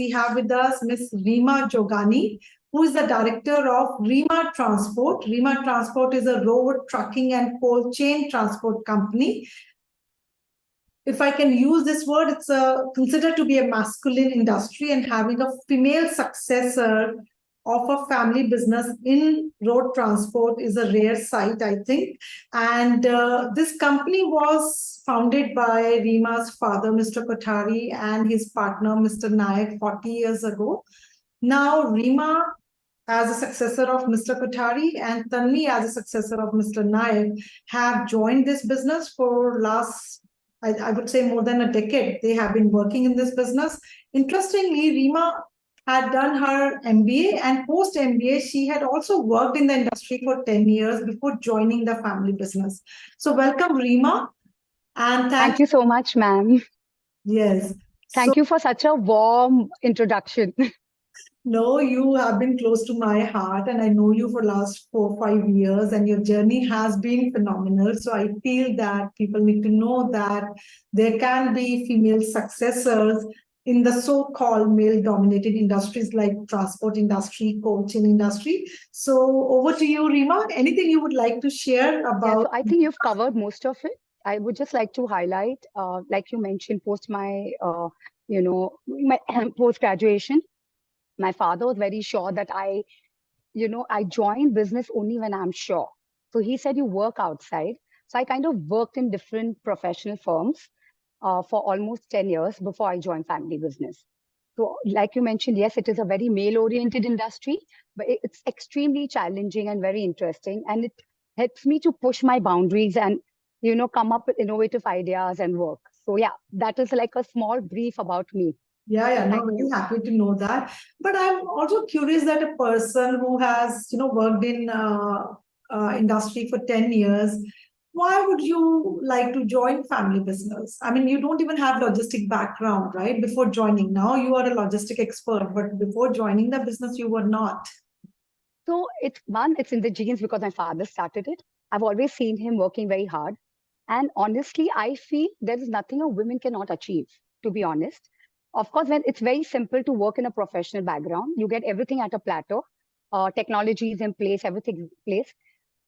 We have with us Miss Reema Jogani, who is the director of Reema Transport. Reema Transport is a road, trucking, and cold chain transport company. If I can use this word, it's considered to be a masculine industry, and having a female successor of a family business in road transport is a rare sight, I think. And this company was founded by Reema's father, Mr. Kothari, and his partner, Mr. Nayak, 40 years ago. Now, Reema, as a successor of Mr. Kothari, and Tanvi, as a successor of Mr. Nayak, have joined this business for last, I would say, more than a decade. They have been working in this business. Interestingly, Reema had done her MBA, and post MBA, she had also worked in the industry for 10 years before joining the family business. So welcome, Reema. And thank you so much, ma'am. Yes. Thank you for such a warm introduction. No, you have been close to my heart, and I know you for last 4 or 5 years, and your journey has been phenomenal. So I feel that people need to know that there can be female successors in the so-called male-dominated industries like transport industry, coaching industry. So over to you, Reema. Anything you would like to share about? Yeah, so I think you've covered most of it. I would just like to highlight, like you mentioned, post my, my post-graduation, my father was very sure that I joined business only when I'm sure. So he said, you work outside. So I kind of worked in different professional firms for almost 10 years before I joined family business. So like you mentioned, yes, it is a very male-oriented industry, but it's extremely challenging and very interesting. And it helps me to push my boundaries and, come up with innovative ideas and work. So yeah, that is like a small brief about me. Yeah, no, very happy to know that. But I'm also curious that a person who has, worked in industry for 10 years, why would you like to join family business? I mean, you don't even have logistic background, right? Before joining. Now you are a logistic expert, but before joining the business, you were not. So it's in the genes because my father started it. I've always seen him working very hard. And honestly, I feel there is nothing a woman cannot achieve, to be honest. Of course, when it's very simple to work in a professional background, you get everything at a plateau. Technology is in place, everything is in place.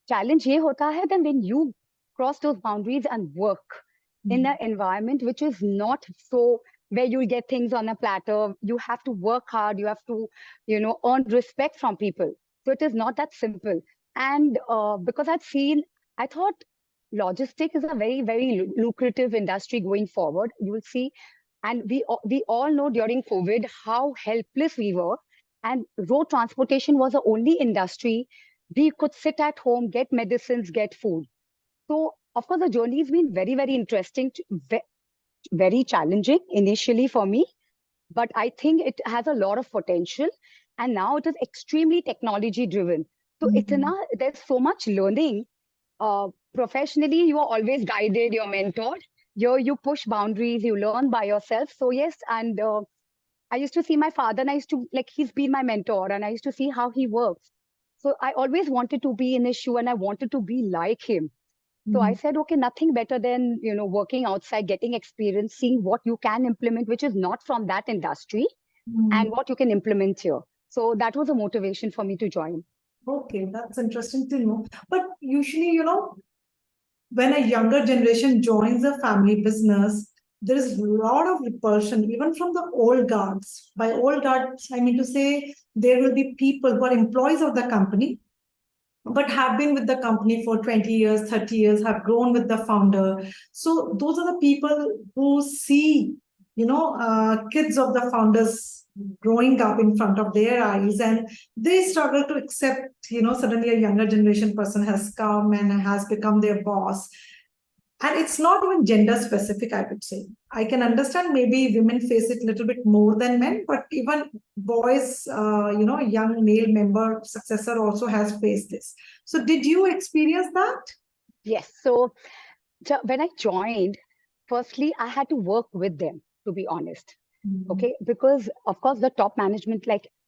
Challenge ye hota hai then when you cross those boundaries and work in an environment which is not so where you get things on a platter. You have to work hard. You have to, earn respect from people. So it is not that simple. And because I thought logistics is a very, very lucrative industry going forward. You will see. And we all know during COVID how helpless we were. And road transportation was the only industry we could sit at home, get medicines, get food. So, of course, the journey has been very, very interesting, very challenging initially for me. But I think it has a lot of potential. And now it is extremely technology driven. So there's so much learning. Professionally, you are always guided, you're mentored. You push boundaries, you learn by yourself. So yes, and I used to see my father and I used to, he's been my mentor and I used to see how he works. So I always wanted to be in his shoe and I wanted to be like him. So I said, okay, nothing better than, working outside, getting experience, seeing what you can implement, which is not from that industry and what you can implement here. So that was a motivation for me to join. Okay, that's interesting to know. But usually, when a younger generation joins a family business, there is a lot of repulsion, even from the old guards. By old guards, I mean to say there will be people who are employees of the company, but have been with the company for 20 years, 30 years, have grown with the founder. So those are the people who see, kids of the founders growing up in front of their eyes, and they struggle to accept, suddenly a younger generation person has come and has become their boss. And it's not even gender specific, I would say. I can understand maybe women face it a little bit more than men, but even boys, young male member successor also has faced this. So did you experience that? Yes. So when I joined, firstly, I had to work with them, to be honest. Okay. Because of course, the top management,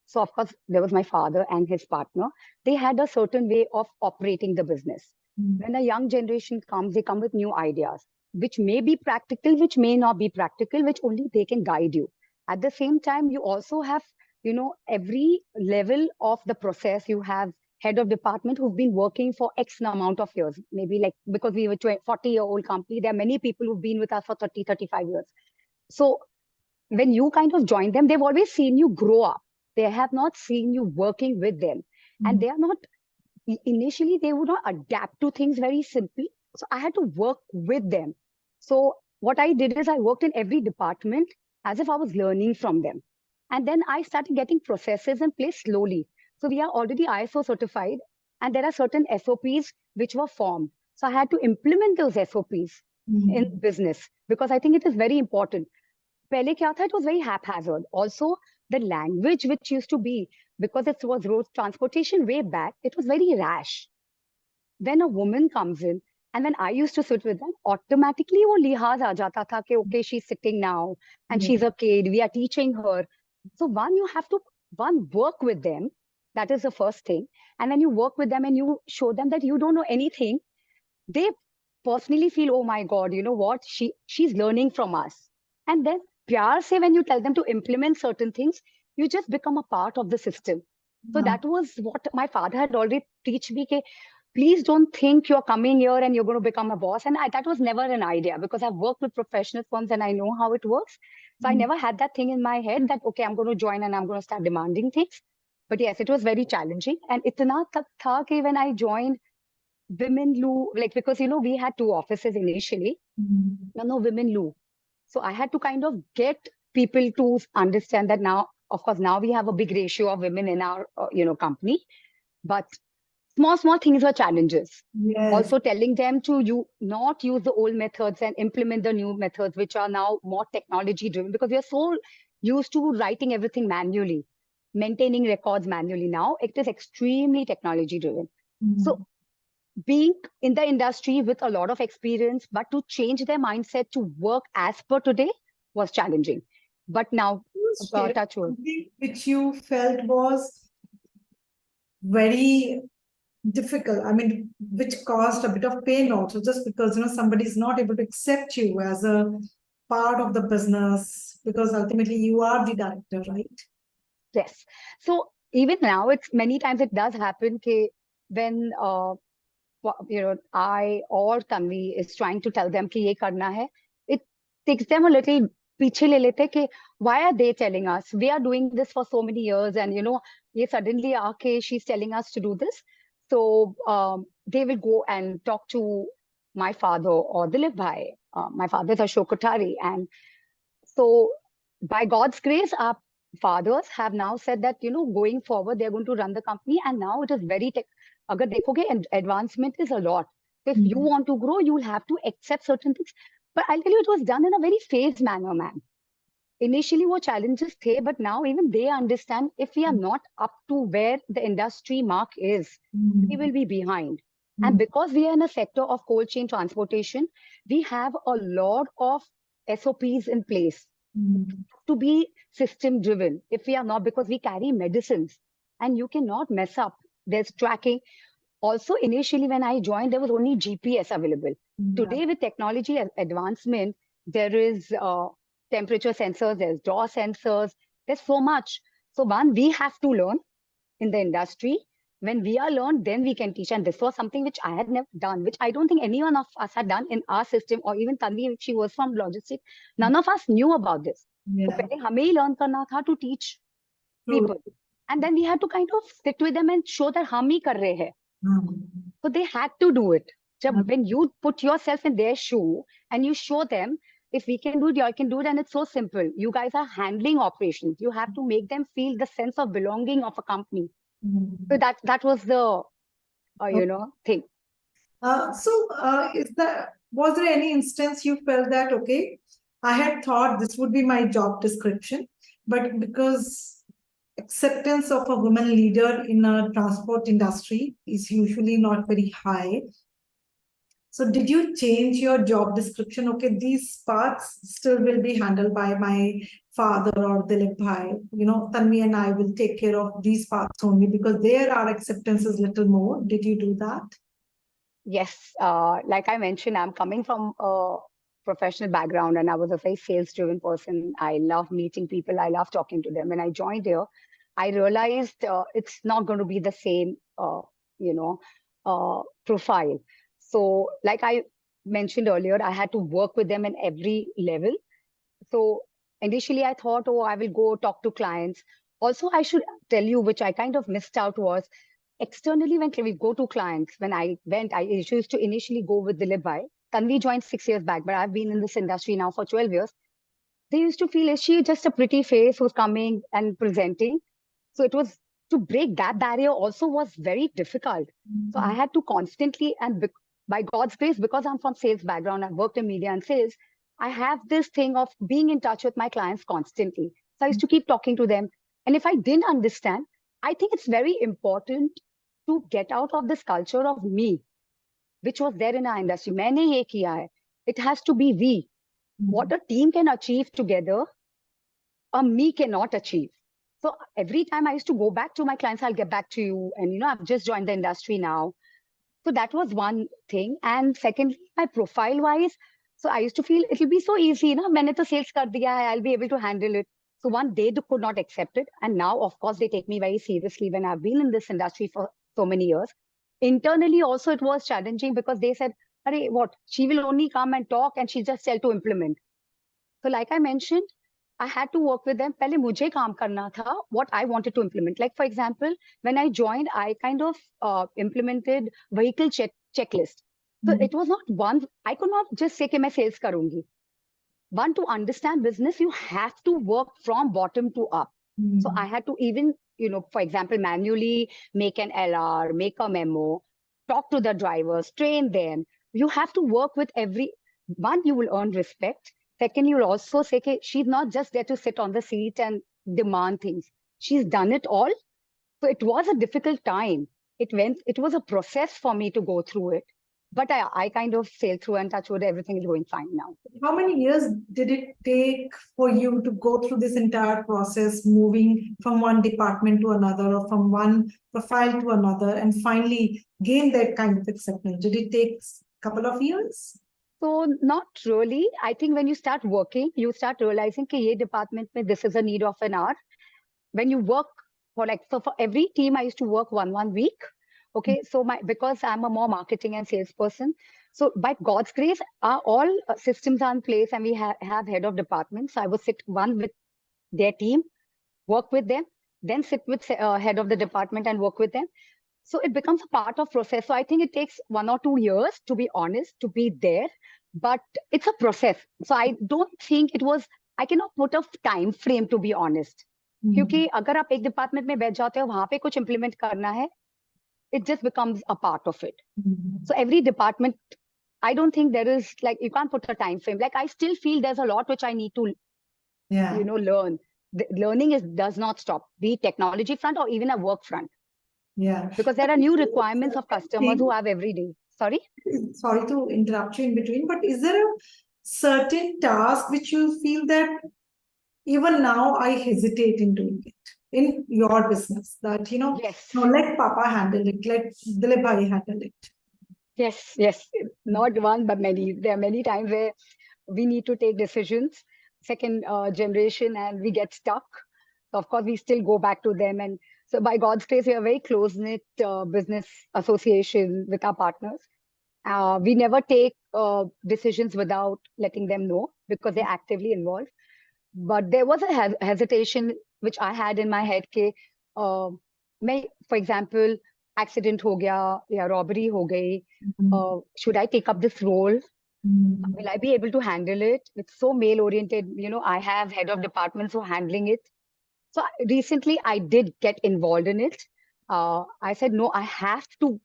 so of course, there was my father and his partner. They had a certain way of operating the business. When a young generation comes, they come with new ideas, which may be practical, which may not be practical, which only they can guide you. At the same time, you also have, every level of the process. You have head of department who've been working for X amount of years, maybe like because we were 40-year-old company, there are many people who've been with us for 30, 35 years. So when you kind of join them, they've always seen you grow up. They have not seen you working with them. And they are not, initially, they would not adapt to things very simply. So I had to work with them. So what I did is I worked in every department as if I was learning from them. And then I started getting processes in place slowly. So we are already ISO certified, and there are certain SOPs which were formed. So I had to implement those SOPs in business because I think it is very important. Pehle kya tha, it was very haphazard. Also, the language which used to be, because it was road transportation way back, it was very rash. When a woman comes in, and when I used to sit with them, automatically wo lihaz aa jata tha ke, okay, she's sitting now, and she's a kid, we are teaching her. So you have to work with them. That is the first thing. And when you work with them and you show them that you don't know anything, they personally feel, oh my God, you know what? She's learning from us. And then pyar se, when you tell them to implement certain things, you just become a part of the system. So that was what my father had already teach me. Ke, please don't think you're coming here and you're going to become a boss. And that was never an idea because I've worked with professional firms and I know how it works. So I never had that thing in my head that, okay, I'm going to join and I'm going to start demanding things. But yes, it was very challenging. And itna tak tha ke when I joined, women loo, like, because, we had two offices initially, no women loo. So I had to kind of get people to understand that now, of course, now we have a big ratio of women in our, company, but small things were challenges. Yes. Also telling them to not use the old methods and implement the new methods, which are now more technology driven, because we are so used to writing everything manually, maintaining records manually. Now it is extremely technology driven. So being in the industry with a lot of experience, but to change their mindset to work as per today was challenging. But now, touch wood. Which you felt was very difficult, I mean, which caused a bit of pain also, just because, somebody is not able to accept you as a part of the business, because ultimately you are the director, right? Yes. So even now, it's many times it does happen when I or Tanvi is trying to tell them कि ये करना है, it takes them a little पीछे ले लेते कि why are they telling us? We are doing this for so many years, and ये suddenly आके she's telling us to do this. So they will go and talk to my father or Dilip Bhai. My father is Ashok Kothari, and so by God's grace, our fathers have now said that, going forward, they're going to run the company. And now it is very agar dekhoge, and advancement is a lot. If you want to grow, you'll have to accept certain things. But I'll tell you, it was done in a very phased manner, man. Initially, what challenges the, but now even they understand if we are not up to where the industry mark is, we will be behind. And because we are in a sector of cold chain transportation, we have a lot of SOPs in place to be system driven. If we are not, because we carry medicines and you cannot mess up. There's tracking. Also, initially when I joined, there was only GPS available. Today, with technology advancement, there is temperature sensors, there's door sensors, there's so much. So we have to learn in the industry. When we are learned, then we can teach. And this was something which I had never done, which I don't think anyone of us had done in our system, or even Tanvi, she was from logistics. None of us knew about this. So pehle hame hi learn karna tha to teach people. And then we had to kind of sit with them and show that hum hi kar rahe hai. So they had to do it. When you put yourself in their shoe and you show them, if we can do it, you can do it, and it's so simple. You guys are handling operations. You have to make them feel the sense of belonging of a company. So that was the, thing. Was there any instance you felt that, okay, I had thought this would be my job description, but because acceptance of a woman leader in a transport industry is usually not very high. So did you change your job description? Okay, these parts still will be handled by my father or Dilip Bhai. Tanvi and I will take care of these parts only because there our acceptance is little more. Did you do that? Yes. Like I mentioned, I'm coming from a professional background and I was a very sales-driven person. I love meeting people. I love talking to them. When I joined here, I realized it's not going to be the same, you know, profile. So, like I mentioned earlier, I had to work with them in every level. So initially I thought, oh, I will go talk to clients. Also, I should tell you, which I kind of missed out was externally when we go to clients, when I went, I used to initially go with Dilip Bhai. Tanvi joined 6 years back, but I've been in this industry now for 12 years. They used to feel, is she just a pretty face who's coming and presenting? So it was to break that barrier also was very difficult. So I had to constantly, and by God's grace, because I'm from sales background, I've worked in media and sales, I have this thing of being in touch with my clients constantly. So I used to keep talking to them. And if I didn't understand, I think it's very important to get out of this culture of me, which was there in our industry. मैंने ये किया है. It has to be we. What a team can achieve together, a me cannot achieve. So every time I used to go back to my clients, I'll get back to you. And, I've just joined the industry now. So that was one thing. And secondly, my profile wise, so I used to feel it'll be so easy, मैंने तो sales कर दिया है, I'll be able to handle it. So one, they could not accept it. And now, of course, they take me very seriously when I've been in this industry for so many years. Internally also, it was challenging because they said, Arey, what? She will only come and talk and she just tell to implement. So like I mentioned, I had to work with them. पहले मुझे काम करना था what I wanted to implement. Like for example, when I joined, I kind of implemented vehicle checklist. So it was not one. I could not just say कि मैं sales करूँगी. One, to understand business, you have to work from bottom to up. So I had to even, for example, manually make an LR, make a memo, talk to the drivers, train them. You have to work with one, you will earn respect. Second, you'll also say, okay, she's not just there to sit on the seat and demand things. She's done it all. So it was a difficult time. It was a process for me to go through it. But I kind of sailed through and touch wood, everything is going fine now. How many years did it take for you to go through this entire process, moving from one department to another or from one profile to another, and finally gain that kind of acceptance? Did it take a couple of years? So not really. I think when you start working, you start realizing that this department, this is a need of an hour. When you work for every team, I used to work one week. Okay, so because I'm a more marketing and salesperson, so by God's grace, all systems are in place and we have head of department. So I would sit one with their team, work with them, then sit with head of the department and work with them. So it becomes a part of process. So I think it takes 1 or 2 years, to be honest, to be there. But it's a process. So I don't think I cannot put a time frame, to be honest. क्योंकि अगर आप एक department में बैठ जाते हो वहां पे कुछ implement करना है, it just becomes a part of it. So every department, I don't think there is you can't put a time frame. I still feel there's a lot which I need to, learn. The learning does not stop, be it technology front or even a work front. Yeah. Because there are new requirements of customers who have every day. Sorry to interrupt you in between, but is there a certain task which you feel that even now I hesitate in doing it in your business, that, Yes. no, let Papa handle it, let Dilip Bhai handle it? Yes. Not one, but many. There are many times where we need to take decisions, second generation, and we get stuck. So of course, we still go back to them. And so by God's grace, we are a very close-knit business association with our partners. We never take decisions without letting them know because they're actively involved. But there was a hesitation which I had in my head कि for example, accident हो गया या robbery हो गई, should I take up this role? Will I be able to handle it? It's so male oriented. I have head of departments who are handling it. So recently I did get involved in it. I said, no, I have to.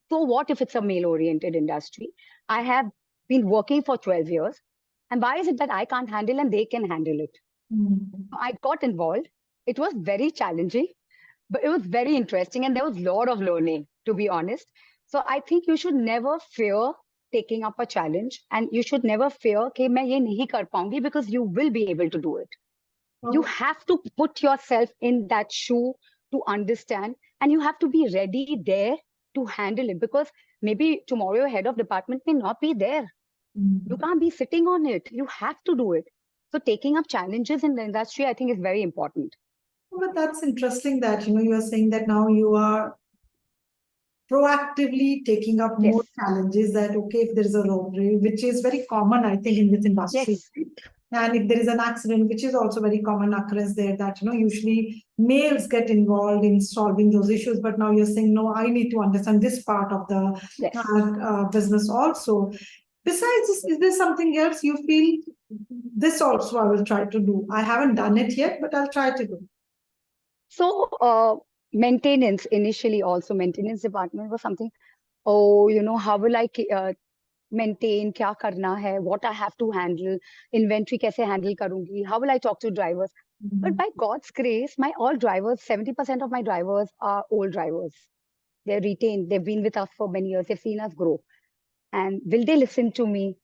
So what if it's a male oriented industry? I have been working for 12 years. And why is it that I can't handle and they can handle it? I got involved. It was very challenging, but it was very interesting. And there was a lot of learning, to be honest. So I think you should never fear taking up a challenge. And you should never fear कि मैं ये नहीं कर पाऊंगी, because you will be able to do it. You have to put yourself in that shoe to understand. And you have to be ready there to handle it. Because maybe tomorrow your head of department may not be there. You can't be sitting on it. You have to do it. So taking up challenges in the industry, I think, is very important. But that's interesting that, you are saying that now you are proactively taking up more Yes. challenges, that okay, if there is a robbery, which is very common, I think, in this industry. Yes. And if there is an accident, which is also very common occurrence there, that, usually males get involved in solving those issues. But now you're saying, no, I need to understand this part of the Yes. business also. Besides this, is there something else you feel this also I will try to do? I haven't done it yet, but I'll try to do. So maintenance, initially also maintenance department was something, oh, how will I maintain, क्या करना है, what I have to handle, inventory कैसे handle करूंगी, how will I talk to drivers? But by God's grace, my all drivers, 70% of my drivers are old drivers. They're retained. They've been with us for many years. They've seen us grow. And will they listen to me?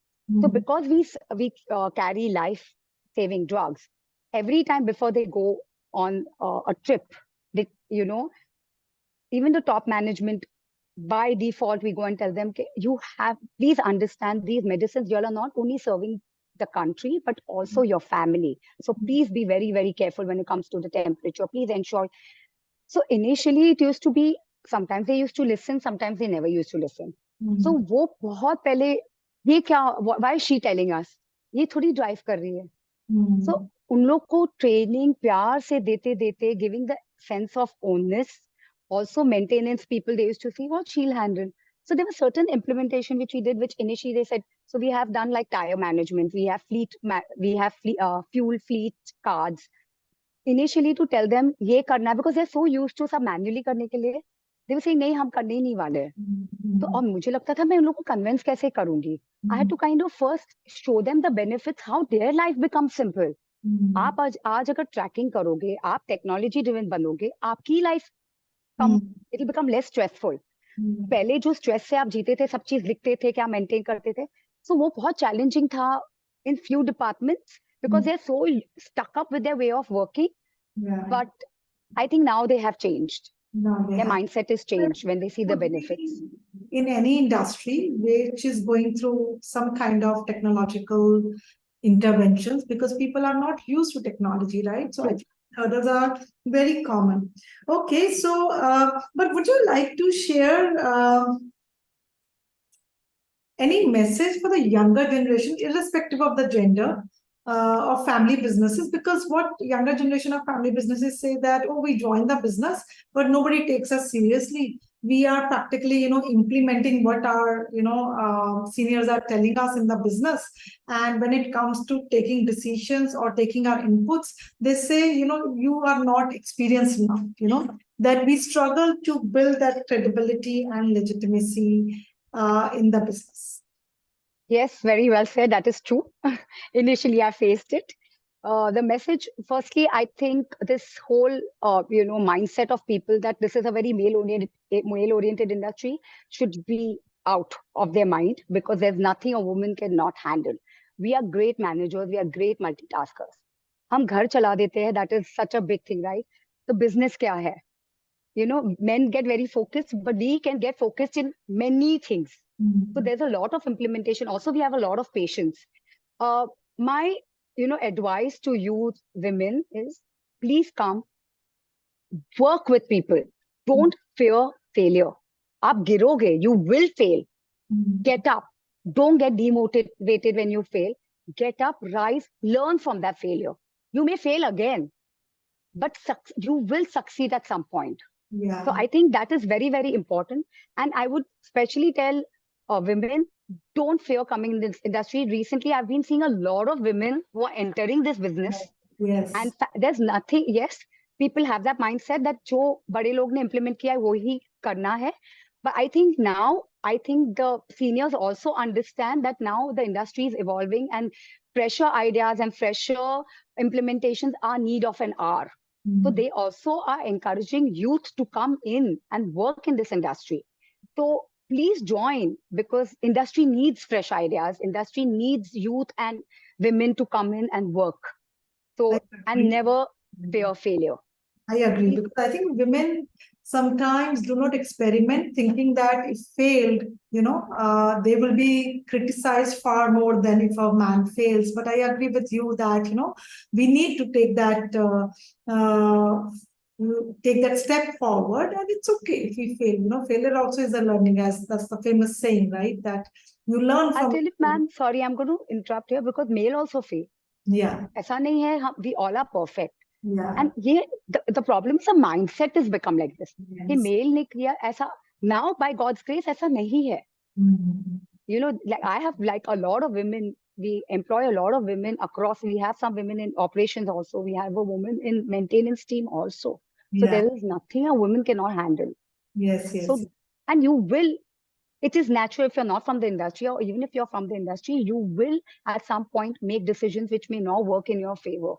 So because we carry life-saving drugs, every time before they go on a trip, they, even the top management, by default, we go and tell them, "Okay, please understand these medicines, you all are not only serving the country, but also your family. So please be very, very careful when it comes to the temperature. Please ensure." So initially it used to be, sometimes they used to listen, sometimes they never used to listen. So वो बहुत पहले, ये क्या, why is she telling us? ये थोड़ी drive कर रही है. So उन लोग को training प्यार से देते देते, giving the sense of ownness, also maintenance people, they used to see what she'll handle. So there was certain implementation which we did, which initially they said, so we have done like tire management, we have fuel fleet cards. Initially to tell them ये करना है, because they're so used to सब manually करने के लिए, they were saying नहीं हम करने ही नहीं वाले हैं. तो और मुझे लगता था मैं उन लोगों को convince कैसे करूंगी. I had to kind of first show them the benefits, how their life becomes simple. आप आज अगर ट्रैकिंग करोगे, आप टेक्नोलॉजी ड्रिवन बनोगे, आपकी life come, it will become less stressful. पहले जो स्ट्रेस से आप जीते थे, सब चीज लिखते थे, क्या मेंटेन करते थे, सो वो बहुत चैलेंजिंग था in few departments, because they're so stuck up with their way of working. But I think now they have changed. Their mindset is changed when they see the benefits. In any industry which is going through some kind of technological interventions, because people are not used to technology, right? So I think hurdles are very common. Okay, so but would you like to share any message for the younger generation, irrespective of the gender, of family businesses? Because what younger generation of family businesses say that, oh, we join the business, but nobody takes us seriously. We are practically, implementing what our, seniors are telling us in the business. And when it comes to taking decisions or taking our inputs, they say, you are not experienced enough, that we struggle to build that credibility and legitimacy in the business. Yes, very well said. That is true. Initially, I faced it. The message, firstly, I think this whole, mindset of people that this is a very male-oriented industry should be out of their mind, because there's nothing a woman cannot handle. We are great managers. We are great multitaskers. हम घर चला देते हैं. That is such a big thing, right? The business क्या है? Men get very focused, but we can get focused in many things. So there's a lot of implementation. Also, we have a lot of patience. My, advice to you women is, please come, work with people. Don't fear failure. आप गिरोगे, you will fail. Get up. Don't get demotivated when you fail. Get up, rise, learn from that failure. You may fail again, but you will succeed at some point. So I think that is very, very important. And I would especially tell women, don't fear coming in this industry. Recently, I've been seeing a lot of women who are entering this business. Yes. And there's nothing, yes, people have that mindset that जो बड़े लोग ने implement किया है वही करना है. But I think the seniors also understand that now the industry is evolving and fresher ideas and fresher implementations are need of an hour. So they also are encouraging youth to come in and work in this industry. So please join, because industry needs fresh ideas. Industry needs youth and women to come in and work. So, and never fear failure. I agree, because I think women sometimes do not experiment, thinking that if failed, they will be criticized far more than if a man fails. But I agree with you that, we need to take that step forward, and it's okay if we fail. Failure also is a learning, as that's the famous saying, right? That you learn I'll from tell you, it. ma'am, sorry, I'm going to interrupt here because male also fail. Yeah, ऐसा नहीं है we all are perfect. yeah, And the problem is the mindset has become like this. कि yes. male ने किया ऐसा, now by God's grace ऐसा नहीं है. Mhm. Like I have like a lot of women, we employ a lot of women across, we have some women in operations also, we have a woman in maintenance team also. So Yeah, there is nothing a woman cannot handle. yes, yes. So, and you will, it is natural if you're not from the industry, or even if you're from the industry, you will at some point make decisions which may not work in your favor.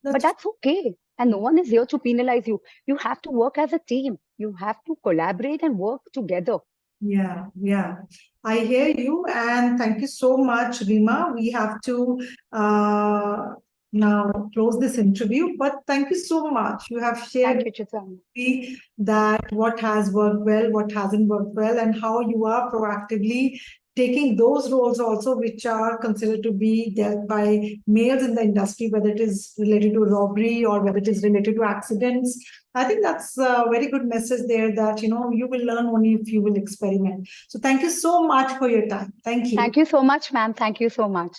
But That's that's okay. And no one is here to penalize you. You have to work as a team. You have to collaborate and work together. Yeah, yeah. I hear you, and thank you so much, Reema. We have to now close this interview, but thank you so much. You have shared Thank you, Chitan. that what has worked well, what hasn't worked well, and how you are proactively taking those roles also which are considered to be dealt by males in the industry, whether it is related to robbery or whether it is related to accidents. I think that's a very good message there, that you will learn only if you will experiment. So thank you so much for your time. Thank you. Thank you so much, ma'am. Thank you so much.